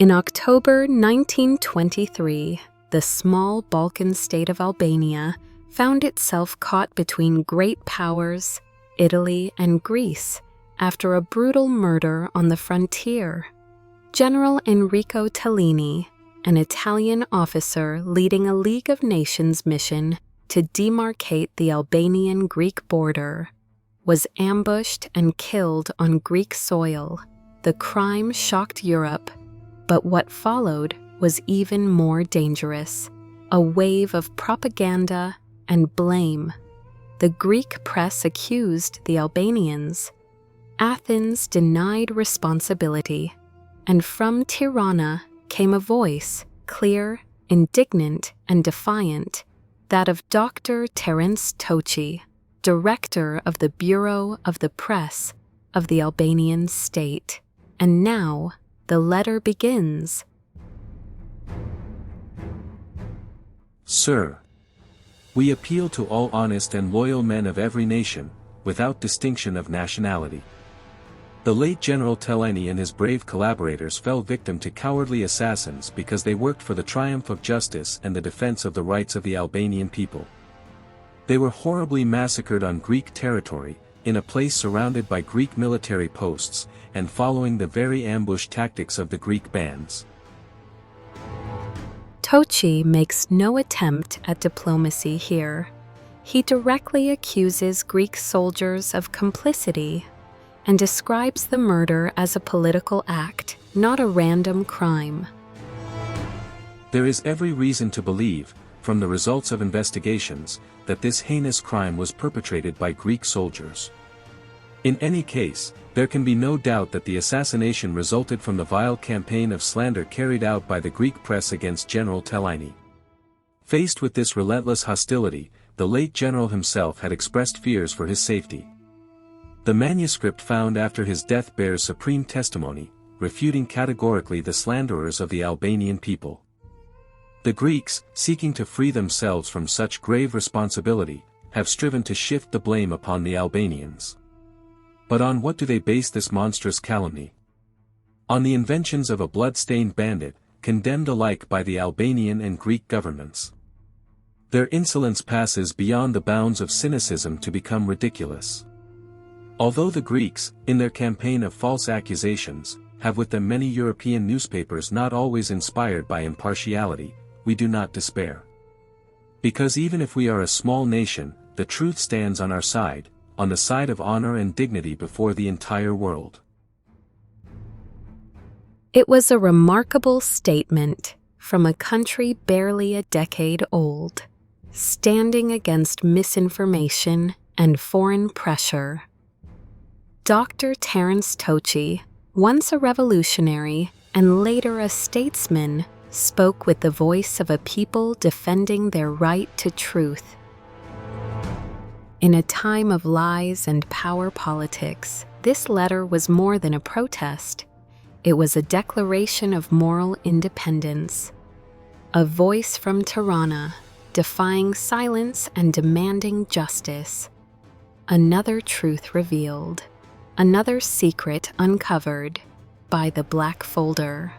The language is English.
In October 1923, the small Balkan state of Albania found itself caught between great powers, Italy and Greece, after a brutal murder on the frontier. General Enrico Tellini, an Italian officer leading a League of Nations mission to demarcate the Albanian-Greek border, was ambushed and killed on Greek soil. The crime shocked Europe, but what followed was even more dangerous: a wave of propaganda and blame. The Greek press accused the Albanians. Athens denied responsibility, and from Tirana came a voice, clear, indignant, and defiant, that of Dr. Terenc Toçi, director of the Bureau of the Press of the Albanian State. And now the letter begins. Sir, we appeal to all honest and loyal men of every nation, without distinction of nationality. The late General Tellini and his brave collaborators fell victim to cowardly assassins because they worked for the triumph of justice and the defense of the rights of the Albanian people. They were horribly massacred on Greek territory, in a place surrounded by Greek military posts, and following the very ambush tactics of the Greek bands. Toci makes no attempt at diplomacy here. He directly accuses Greek soldiers of complicity and describes the murder as a political act, not a random crime. There is every reason to believe, from the results of investigations, that this heinous crime was perpetrated by Greek soldiers. In any case, there can be no doubt that the assassination resulted from the vile campaign of slander carried out by the Greek press against General Tellini. Faced with this relentless hostility, the late general himself had expressed fears for his safety. The manuscript found after his death bears supreme testimony, refuting categorically the slanderers of the Albanian people. The Greeks, seeking to free themselves from such grave responsibility, have striven to shift the blame upon the Albanians. But on what do they base this monstrous calumny? On the inventions of a blood-stained bandit, condemned alike by the Albanian and Greek governments. Their insolence passes beyond the bounds of cynicism to become ridiculous. Although the Greeks, in their campaign of false accusations, have with them many European newspapers not always inspired by impartiality, we do not despair. Because even if we are a small nation, the truth stands on our side, on the side of honor and dignity before the entire world. It was a remarkable statement from a country barely a decade old, standing against misinformation and foreign pressure. Dr. Terenc Toçi, once a revolutionary and later a statesman, spoke with the voice of a people defending their right to truth. In a time of lies and power politics, this letter was more than a protest. It was a declaration of moral independence. A voice from Tirana, defying silence and demanding justice. Another truth revealed. Another secret uncovered by the Black Folder.